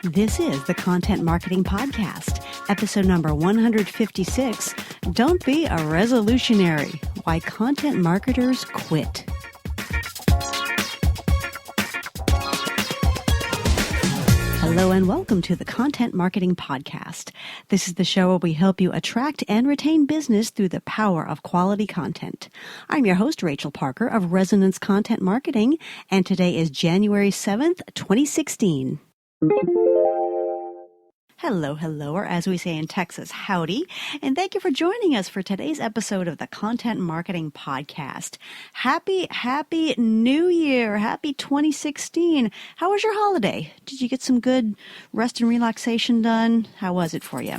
This is the Content Marketing Podcast, episode number 156. Don't be a resolutionary. Why content marketers quit. Hello and welcome to the Content Marketing Podcast. This is the show where we help you attract and retain business through the power of quality content. I'm your host, Rachel Parker of Resonance Content Marketing, and today is January 7th, 2016. Hello, or as we say in Texas, howdy, and thank you for joining us for today's episode of the Content Marketing Podcast. Happy New Year. Happy 2016. How was your holiday? Did you get some good rest and relaxation done? How was it for you?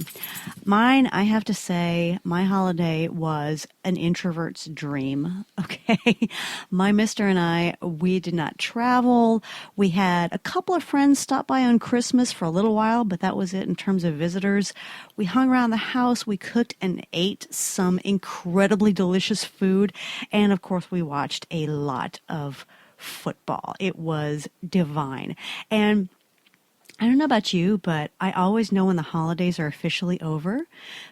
Mine, I have to say, my holiday was an introvert's dream. Okay. My mister and I, we did not travel. We had a couple of friends stop by on Christmas for a little while, but that was it in terms of visitors. We hung around the house. We cooked and ate some incredibly delicious food. And of course, we watched a lot of football. It was divine. And I don't know about you, but I always know when the holidays are officially over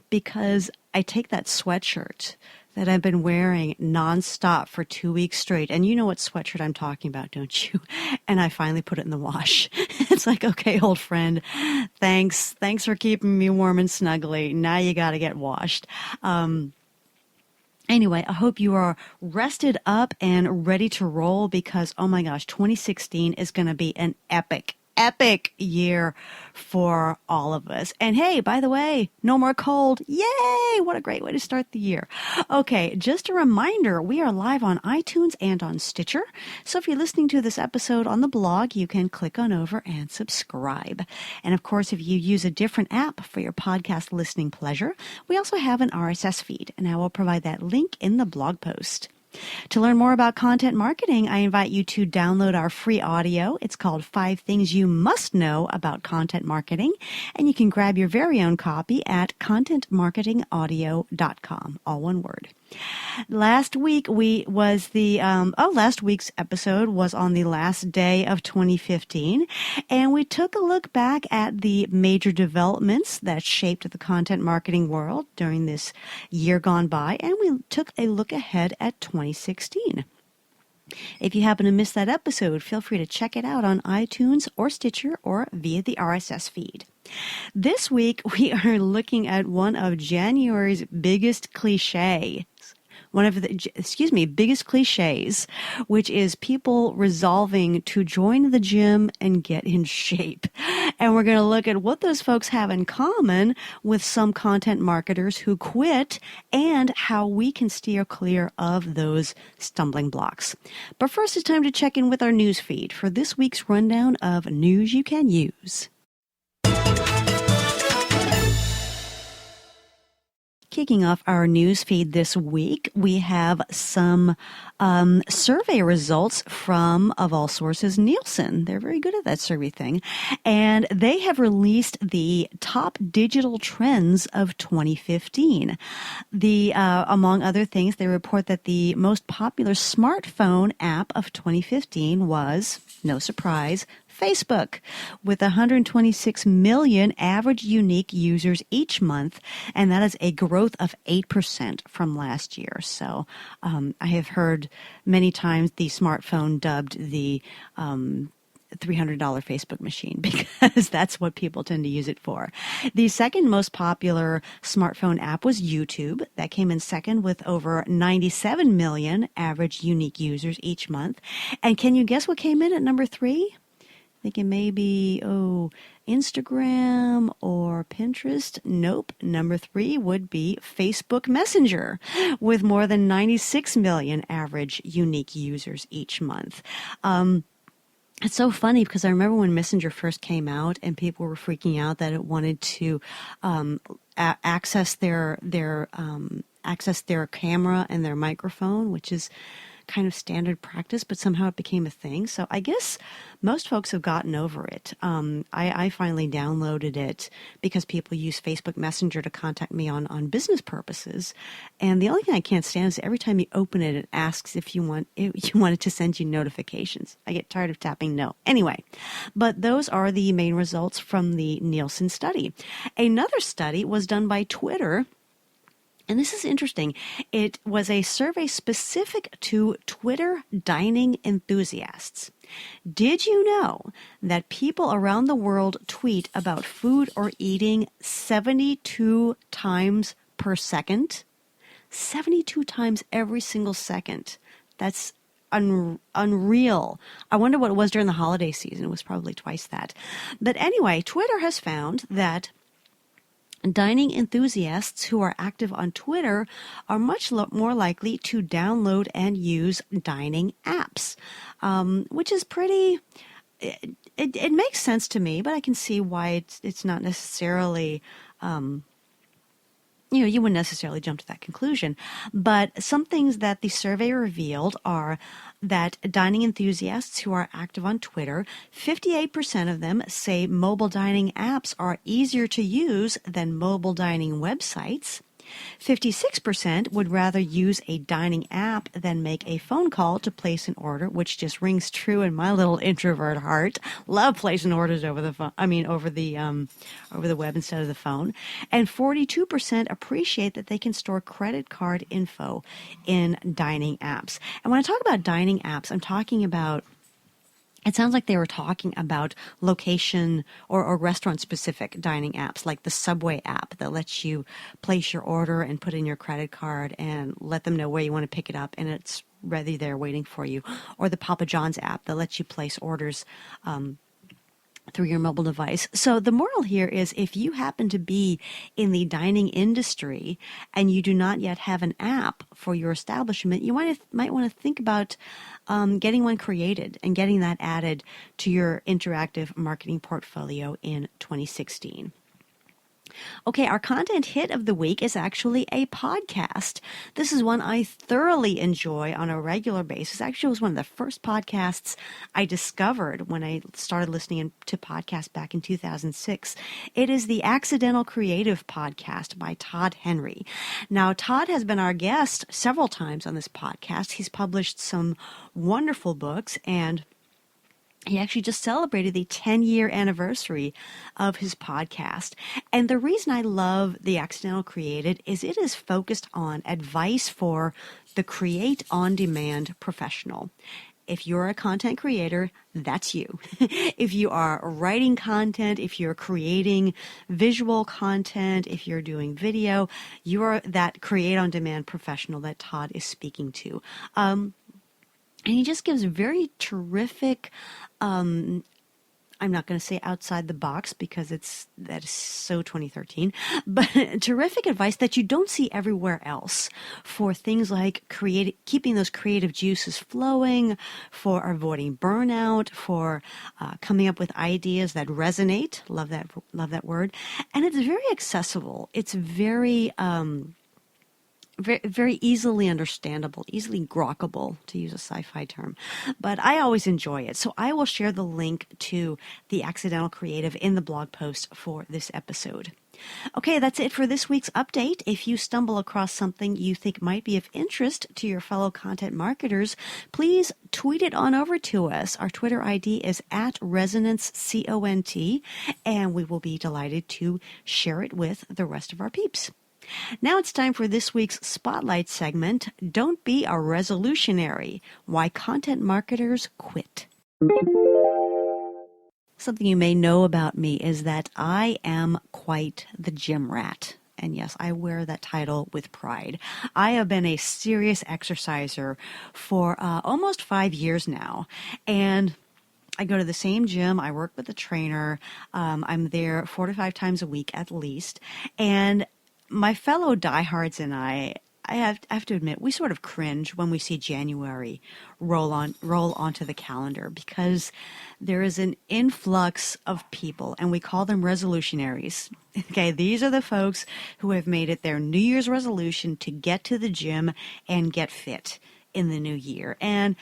because I take that sweatshirt that I've been wearing nonstop for 2 weeks straight. And you know what sweatshirt I'm talking about, don't you? And I finally put it in the wash. It's like, okay, old friend, thanks for keeping me warm and snuggly. Now you got to get washed. Anyway, I hope you are rested up and ready to roll because, oh my gosh, 2016 is going to be an epic year for all of us. And hey, by the way, no more cold. Yay! What a great way to start the year. Okay, just a reminder, we are live on iTunes and on Stitcher. So if you're listening to this episode on the blog, you can click on over and subscribe. And of course, if you use a different app for your podcast listening pleasure, we also have an RSS feed, and I will provide that link in the blog post. To learn more about content marketing, I invite you to download our free audio. It's called 5 Things You Must Know About Content Marketing, and you can grab your very own copy at contentmarketingaudio.com, all one word. Last week's episode was on the last day of 2015, and we took a look back at the major developments that shaped the content marketing world during this year gone by, and we took a look ahead at 2016. If you happen to miss that episode, feel free to check it out on iTunes or Stitcher or via the RSS feed. This week, we are looking at one of January's biggest cliches, which is people resolving to join the gym and get in shape. And we're going to look at what those folks have in common with some content marketers who quit and how we can steer clear of those stumbling blocks. But first, it's time to check in with our news feed for this week's rundown of news you can use. Kicking off our news feed this week, we have some survey results from, of all sources, Nielsen. They're very good at that survey thing. And they have released the top digital trends of 2015. Among other things, they report that the most popular smartphone app of 2015 was, no surprise, Facebook, with 126 million average unique users each month, and that is a growth of 8% from last year. So I have heard many times the smartphone dubbed the $300 Facebook machine because that's what people tend to use it for. The second most popular smartphone app was YouTube. That came in second with over 97 million average unique users each month. And can you guess what came in at number 3? Thinking maybe, Instagram or Pinterest. Nope. Number 3 would be Facebook Messenger with more than 96 million average unique users each month. It's so funny because I remember when Messenger first came out and people were freaking out that it wanted to access their camera and their microphone, which is kind of standard practice, but somehow it became a thing. So I guess most folks have gotten over it. I finally downloaded it because people use Facebook Messenger to contact me on business purposes. And the only thing I can't stand is every time you open it, it asks if you want it to send you notifications. I get tired of tapping no. Anyway, but those are the main results from the Nielsen study. Another study was done by Twitter. And this is interesting. It was a survey specific to Twitter dining enthusiasts. Did you know that people around the world tweet about food or eating 72 times per second? 72 times every single second. That's unreal. I wonder what it was during the holiday season. It was probably twice that. But anyway, Twitter has found that dining enthusiasts who are active on Twitter are much more likely to download and use dining apps, which is pretty. It makes sense to me, but I can see why it's not necessarily. You wouldn't necessarily jump to that conclusion. But some things that the survey revealed are that dining enthusiasts who are active on Twitter, 58% of them say mobile dining apps are easier to use than mobile dining websites. 56% would rather use a dining app than make a phone call to place an order, which just rings true in my little introvert heart. Love placing orders over the phone. Over the web instead of the phone. And 42% appreciate that they can store credit card info in dining apps. And when I talk about dining apps, I'm talking about. It sounds like they were talking about location or restaurant-specific dining apps, like the Subway app that lets you place your order and put in your credit card and let them know where you want to pick it up, and it's ready there waiting for you. Or the Papa John's app that lets you place orders through your mobile device. So the moral here is if you happen to be in the dining industry and you do not yet have an app for your establishment, you might want to think about getting one created and getting that added to your interactive marketing portfolio in 2016. Okay, our content hit of the week is actually a podcast. This is one I thoroughly enjoy on a regular basis. Actually, it was one of the first podcasts I discovered when I started listening to podcasts back in 2006. It is the Accidental Creative Podcast by Todd Henry. Now, Todd has been our guest several times on this podcast. He's published some wonderful books, and he actually just celebrated the 10-year anniversary of his podcast. And the reason I love The Accidental Created is it is focused on advice for the create-on-demand professional. If you're a content creator, that's you. If you are writing content, if you're creating visual content, if you're doing video, you are that create-on-demand professional that Todd is speaking to. And he just gives very terrific, I'm not going to say outside the box because that is so 2013, but terrific advice that you don't see everywhere else for things like keeping those creative juices flowing, for avoiding burnout, for coming up with ideas that resonate. Love that word. And it's very accessible. It's very very easily understandable, easily grokkable, to use a sci-fi term. But I always enjoy it. So I will share the link to the Accidental Creative in the blog post for this episode. Okay, that's it for this week's update. If you stumble across something you think might be of interest to your fellow content marketers, please tweet it on over to us. Our Twitter ID is @ResonanceCONT, and we will be delighted to share it with the rest of our peeps. Now it's time for this week's Spotlight segment, Don't Be a Resolutionary, Why Content Marketers Quit. Something you may know about me is that I am quite the gym rat. And yes, I wear that title with pride. I have been a serious exerciser for almost 5 years now. And I go to the same gym. I work with a trainer. I'm there 4 to 5 times a week at least. And my fellow diehards and I have to admit, we sort of cringe when we see January roll onto the calendar because there is an influx of people, and we call them resolutionaries. Okay, these are the folks who have made it their New Year's resolution to get to the gym and get fit. in the new year. And,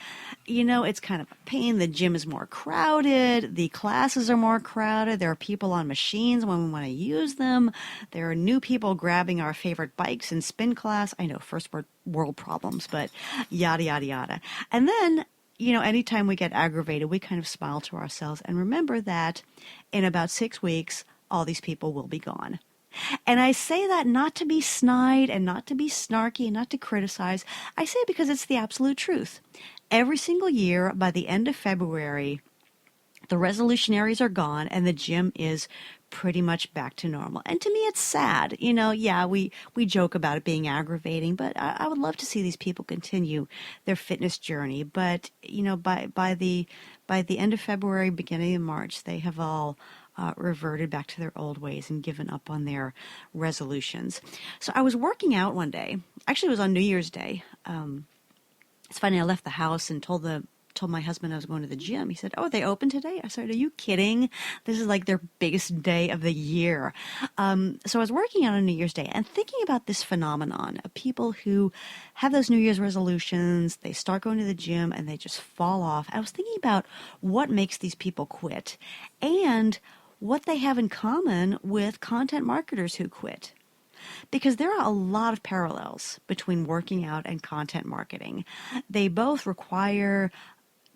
it's kind of a pain. The gym is more crowded. The classes are more crowded. There are people on machines when we want to use them. There are new people grabbing our favorite bikes in spin class. I know, first world problems, but yada, yada, yada. And then, anytime we get aggravated, we kind of smile to ourselves and remember that in about 6 weeks, all these people will be gone. And I say that not to be snide and not to be snarky and not to criticize. I say it because it's the absolute truth. Every single year, by the end of February, the resolutionaries are gone and the gym is pretty much back to normal. And to me, it's sad. We joke about it being aggravating, but I would love to see these people continue their fitness journey. But, by the end of February, beginning of March, they have all reverted back to their old ways and given up on their resolutions. So I was working out one day. Actually, it was on New Year's Day. It's funny, I left the house and told my husband I was going to the gym. He said, "Oh, are they open today?" I said, "Are you kidding? This is like their biggest day of the year." So I was working out on New Year's Day and thinking about this phenomenon of people who have those New Year's resolutions, they start going to the gym and they just fall off. I was thinking about what makes these people quit and what they have in common with content marketers who quit. Because there are a lot of parallels between working out and content marketing. They both require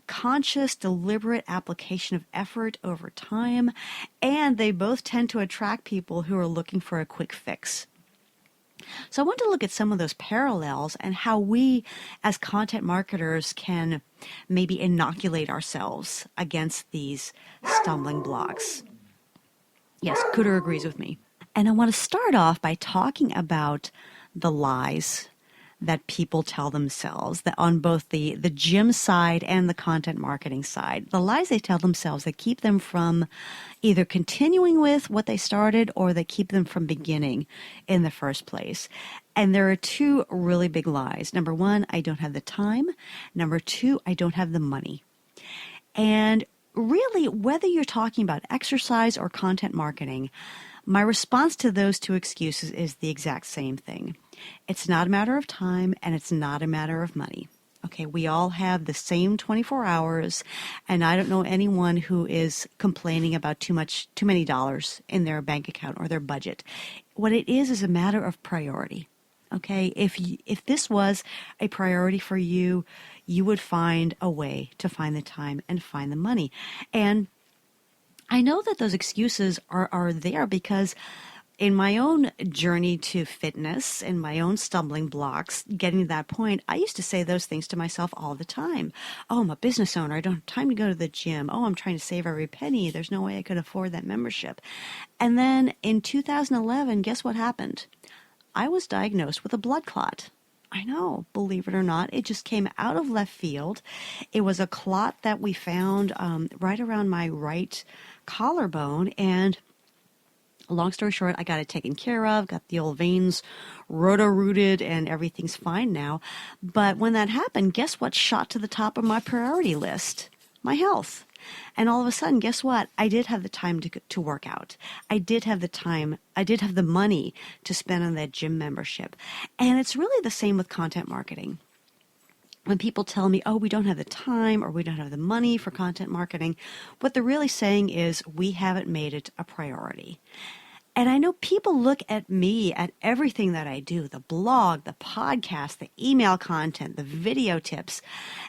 conscious, deliberate application of effort over time, and they both tend to attract people who are looking for a quick fix. So I want to look at some of those parallels and how we as content marketers can maybe inoculate ourselves against these stumbling blocks. Yes, Cooter agrees with me. And I want to start off by talking about the lies that people tell themselves, that on both the gym side and the content marketing side, the lies they tell themselves that keep them from either continuing with what they started or that keep them from beginning in the first place. And there are two really big lies. Number one, I don't have the time. Number two, I don't have the money. And really, whether you're talking about exercise or content marketing, my response to those two excuses is the exact same thing. It's not a matter of time and it's not a matter of money. Okay, we all have the same 24 hours, and I don't know anyone who is complaining about too many dollars in their bank account or their budget. What it is a matter of priority. Okay, if this was a priority for you, you would find a way to find the time and find the money. And I know that those excuses are there because in my own journey to fitness, in my own stumbling blocks, getting to that point, I used to say those things to myself all the time. Oh, I'm a business owner. I don't have time to go to the gym. Oh, I'm trying to save every penny. There's no way I could afford that membership. And then in 2011, guess what happened? I was diagnosed with a blood clot. I know, believe it or not, it just came out of left field. It was a clot that we found right around my right collarbone, and long story short, I got it taken care of, got the old veins roto-rooted, and everything's fine now. But when that happened, guess what shot to the top of my priority list? My health. And all of a sudden, guess what? I did have the time to work out. I did have the time. I did have the money to spend on that gym membership. And it's really the same with content marketing. When people tell me, oh, we don't have the time or we don't have the money for content marketing, what they're really saying is we haven't made it a priority. And I know people look at me, at everything that I do, the blog, the podcast, the email content, the video tips,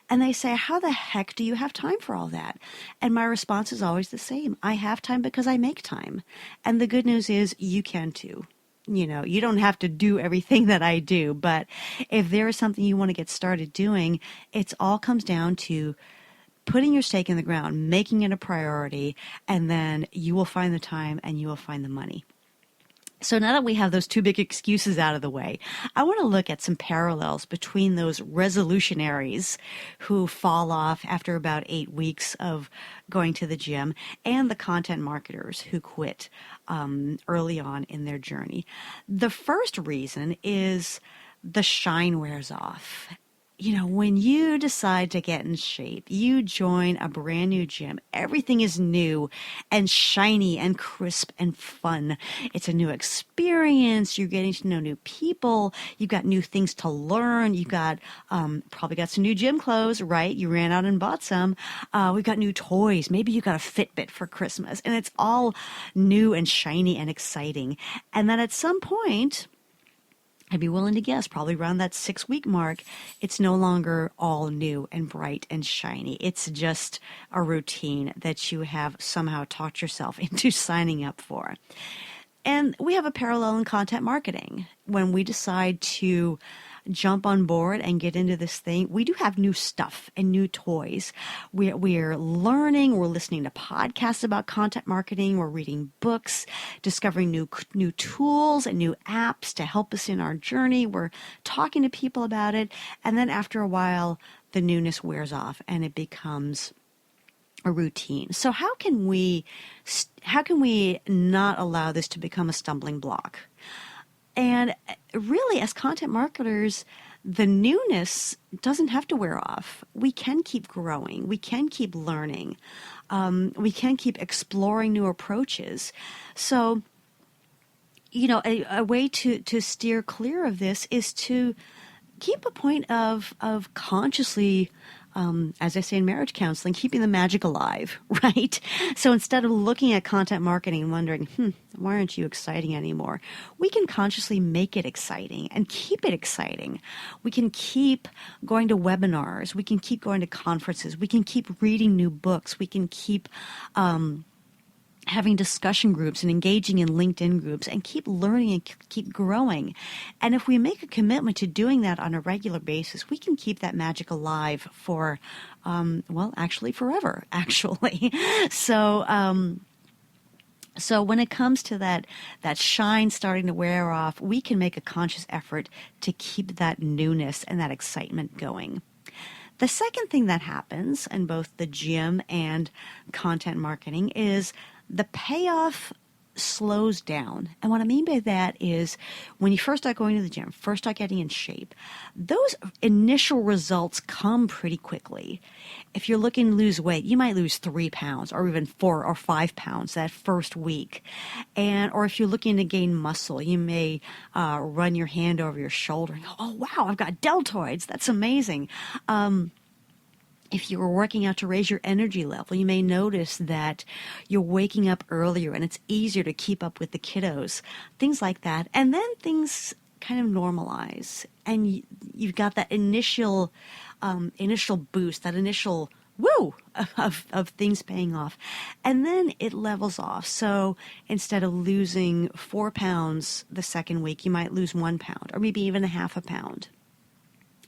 and they say, how the heck do you have time for all that? And my response is always the same. I have time because I make time. And the good news is you can too. You don't have to do everything that I do, but if there is something you want to get started doing, it all comes down to putting your stake in the ground, making it a priority, and then you will find the time and you will find the money. So now that we have those two big excuses out of the way, I want to look at some parallels between those resolutionaries who fall off after about 8 weeks of going to the gym and the content marketers who quit early on in their journey. The first reason is the shine wears off. when you decide to get in shape, you join a brand new gym. Everything is new and shiny and crisp and fun. It's a new experience. You're getting to know new people. You've got new things to learn. You've got probably got some new gym clothes, right? You ran out and bought some. We've got new toys. Maybe you got a Fitbit for Christmas, and it's all new and shiny and exciting. And then at some point, I'd be willing to guess, probably around that 6-week mark, it's no longer all new and bright and shiny. It's just a routine that you have somehow talked yourself into signing up for. And we have a parallel in content marketing. When we decide to jump on board and get into this thing, we do have new stuff and new toys. We're learning, we're listening to podcasts about content marketing, we're reading books, discovering new tools and new apps to help us in our journey. We're talking to people about it. And then after a while, the newness wears off and it becomes a routine. So how can we not allow this to become a stumbling block? And really, as content marketers, the newness doesn't have to wear off. We can keep growing. We can keep learning. We can keep exploring new approaches. So, a way to steer clear of this is to keep a point of consciously, as I say in marriage counseling, keeping the magic alive, right? So instead of looking at content marketing and wondering, why aren't you exciting anymore? We can consciously make it exciting and keep it exciting. We can keep going to webinars. We can keep going to conferences. We can keep reading new books. We can keep having discussion groups and engaging in LinkedIn groups and keep learning and keep growing. And if we make a commitment to doing that on a regular basis, we can keep that magic alive for, actually forever, actually. So when it comes to that shine starting to wear off, we can make a conscious effort to keep that newness and that excitement going. The second thing that happens in both the gym and content marketing is the payoff slows down. And what I mean by that is when you first start going to the gym, first start getting in shape, those initial results come pretty quickly. If you're looking to lose weight, you might lose 3 pounds or even 4 or 5 pounds that first week. Or if you're looking to gain muscle, you may run your hand over your shoulder and go, oh, wow, I've got deltoids. That's amazing. If you were working out to raise your energy level, you may notice that you're waking up earlier and it's easier to keep up with the kiddos, things like that. And then things kind of normalize and you've got that initial boost, that initial woo of things paying off. And then it levels off. So instead of losing 4 pounds the second week, you might lose 1 pound or maybe even a half a pound.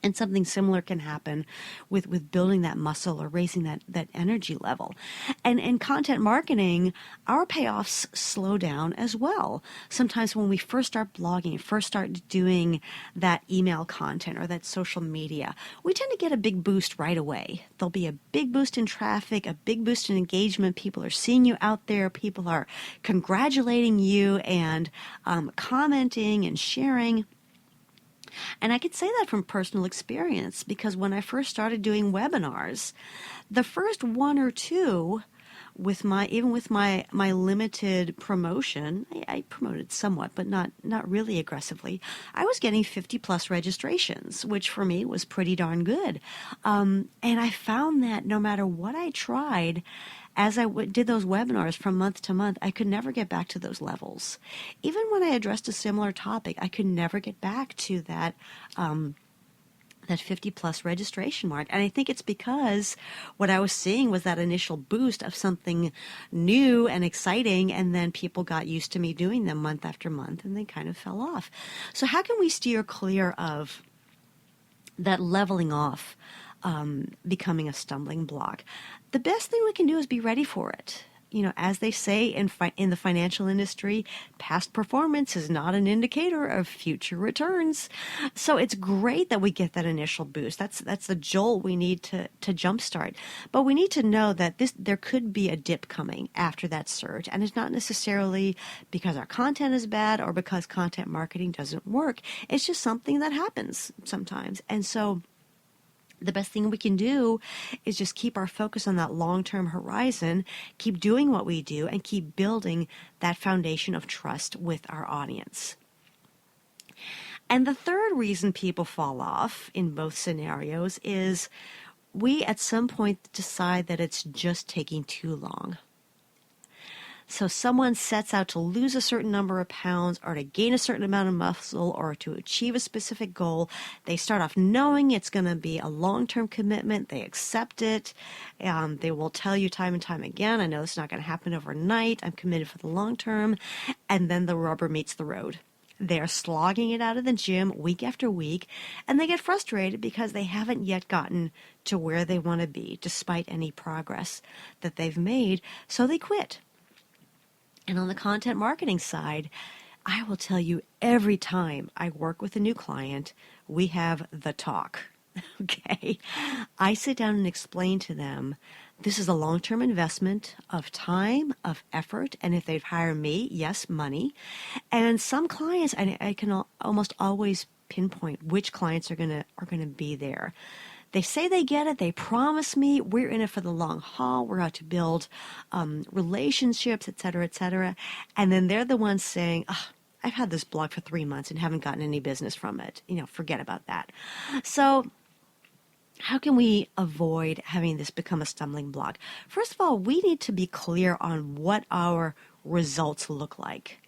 And something similar can happen with building that muscle or raising that energy level. And in content marketing, our payoffs slow down as well. Sometimes when we first start blogging, first start doing that email content or that social media, we tend to get a big boost right away. There'll be a big boost in traffic, a big boost in engagement. People are seeing you out there. People are congratulating you and commenting and sharing. And I could say that from personal experience because when I first started doing webinars, the first 1 or 2 with my limited promotion, I promoted somewhat, but not really aggressively. I was getting 50 plus registrations, which for me was pretty darn good. And I found that no matter what I tried, as I did those webinars from month to month, I could never get back to those levels. Even when I addressed a similar topic, I could never get back to that 50 plus registration mark. And I think it's because what I was seeing was that initial boost of something new and exciting, and then people got used to me doing them month after month, and they kind of fell off. So how can we steer clear of that leveling off becoming a stumbling block? The best thing we can do is be ready for it. As they say in the financial industry, past performance is not an indicator of future returns. So it's great that we get that initial boost. That's the jolt we need to jumpstart. But we need to know that there could be a dip coming after that surge. And it's not necessarily because our content is bad or because content marketing doesn't work. It's just something that happens sometimes. And so The best thing we can do is just keep our focus on that long-term horizon, keep doing what we do, and keep building that foundation of trust with our audience. And the third reason people fall off in both scenarios is we at some point decide that it's just taking too long. So someone sets out to lose a certain number of pounds or to gain a certain amount of muscle or to achieve a specific goal. They start off knowing it's going to be a long-term commitment. They accept it. They will tell you time and time again, I know it's not going to happen overnight. I'm committed for the long term. And then the rubber meets the road. They're slogging it out of the gym week after week, and they get frustrated because they haven't yet gotten to where they want to be, despite any progress that they've made, so they quit. And on the content marketing side, I will tell you every time I work with a new client, we have the talk. Okay? I sit down and explain to them this is a long-term investment of time, of effort, and if they'd hire me, yes, money. And some clients, I can almost always pinpoint which clients are gonna be there. They say they get it. They promise me we're in it for the long haul. We're out to build relationships, et cetera, et cetera. And then they're the ones saying, I've had this blog for 3 months and haven't gotten any business from it. Forget about that. So how can we avoid having this become a stumbling block? First of all, we need to be clear on what our results look like.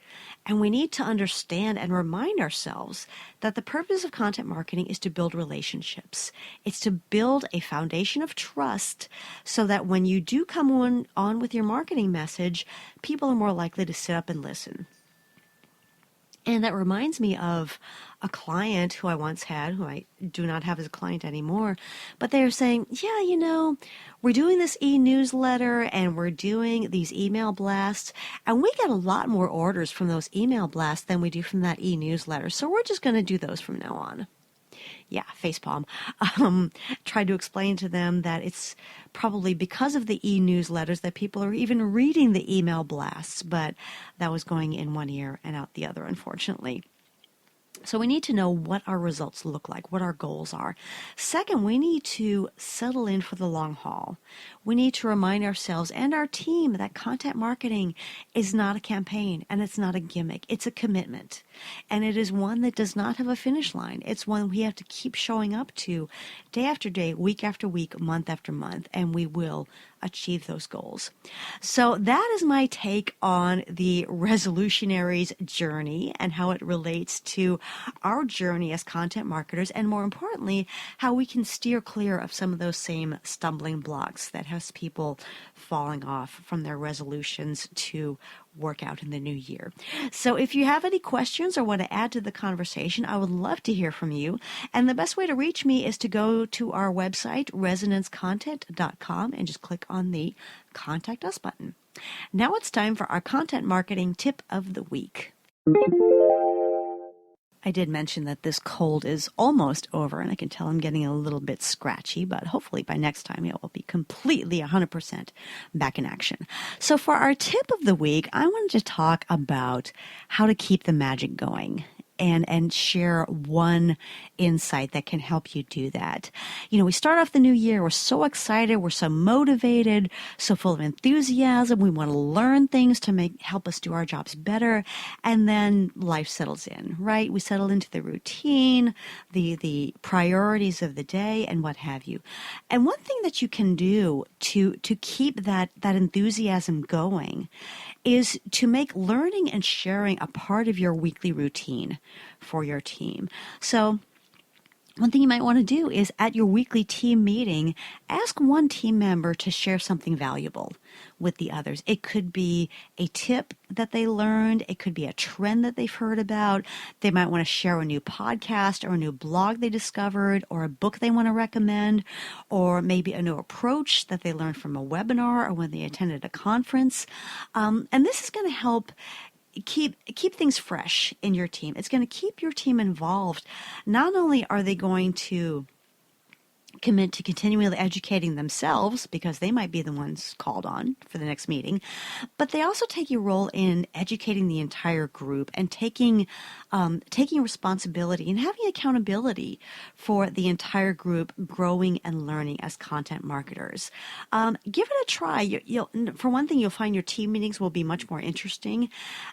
And we need to understand and remind ourselves that the purpose of content marketing is to build relationships. It's to build a foundation of trust so that when you do come on with your marketing message, people are more likely to sit up and listen. And that reminds me of a client who I once had, who I do not have as a client anymore, but they're saying, yeah, we're doing this e-newsletter and we're doing these email blasts, and we get a lot more orders from those email blasts than we do from that e-newsletter. So we're just going to do those from now on. Yeah, facepalm. Tried to explain to them that it's probably because of the e-newsletters that people are even reading the email blasts, but that was going in one ear and out the other, unfortunately. So we need to know what our results look like, what our goals are. Second, we need to settle in for the long haul. We need to remind ourselves and our team that content marketing is not a campaign and it's not a gimmick. It's a commitment. And it is one that does not have a finish line. It's one we have to keep showing up to day after day, week after week, month after month, and we will achieve those goals. So that is my take on the resolutionary's journey and how it relates to our journey as content marketers, and more importantly, how we can steer clear of some of those same stumbling blocks that has people falling off from their resolutions to work out in the new year. So if you have any questions or want to add to the conversation, I would love to hear from you. And the best way to reach me is to go to our website, resonancecontent.com, and just click on the Contact Us button. Now it's time for our content marketing tip of the week. I did mention that this cold is almost over, and I can tell I'm getting a little bit scratchy, but hopefully by next time it will be completely 100% back in action. So for our tip of the week, I wanted to talk about how to keep the magic going and share one insight that can help you do that. We start off the new year, we're so excited, we're so motivated, so full of enthusiasm, we want to learn things to help us do our jobs better, and then life settles in, right? We settle into the routine, the priorities of the day, and what have you. And one thing that you can do to keep that enthusiasm going is to make learning and sharing a part of your weekly routine for your team. So one thing you might want to do is at your weekly team meeting, ask one team member to share something valuable with the others. It could be a tip that they learned. It could be a trend that they've heard about. They might want to share a new podcast or a new blog they discovered or a book they want to recommend, or maybe a new approach that they learned from a webinar or when they attended a conference. And this is going to help keep things fresh in your team. It's going to keep your team involved. Not only are they going to commit to continually educating themselves because they might be the ones called on for the next meeting, but they also take a role in educating the entire group and taking responsibility and having accountability for the entire group growing and learning as content marketers. Give it a try. For one thing, you'll find your team meetings will be much more interesting,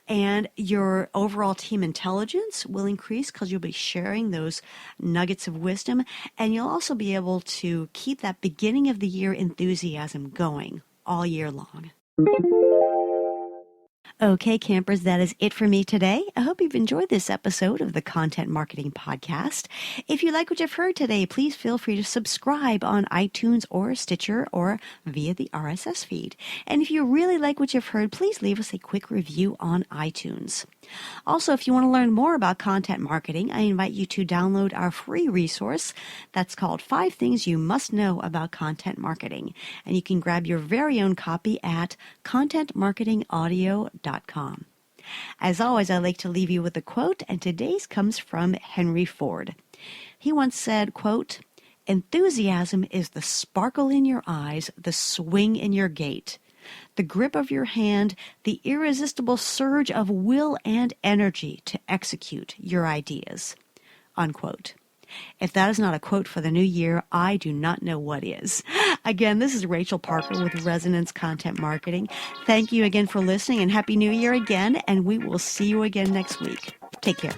and your overall team intelligence will increase because you'll be sharing those nuggets of wisdom, and you'll also be able to keep that beginning of the year enthusiasm going all year long. Okay, campers, that is it for me today. I hope you've enjoyed this episode of the Content Marketing Podcast. If you like what you've heard today, please feel free to subscribe on iTunes or Stitcher or via the RSS feed. And if you really like what you've heard, please leave us a quick review on iTunes. Also, if you want to learn more about content marketing, I invite you to download our free resource that's called 5 Things You Must Know About Content Marketing. And you can grab your very own copy at contentmarketingaudio.com. As always, I like to leave you with a quote, and today's comes from Henry Ford. He once said, quote, "Enthusiasm is the sparkle in your eyes, the swing in your gait, the grip of your hand, the irresistible surge of will and energy to execute your ideas." Unquote. If that is not a quote for the new year, I do not know what is. Again, this is Rachel Parker with Resonance Content Marketing. Thank you again for listening, and Happy New Year again, and we will see you again next week. Take care.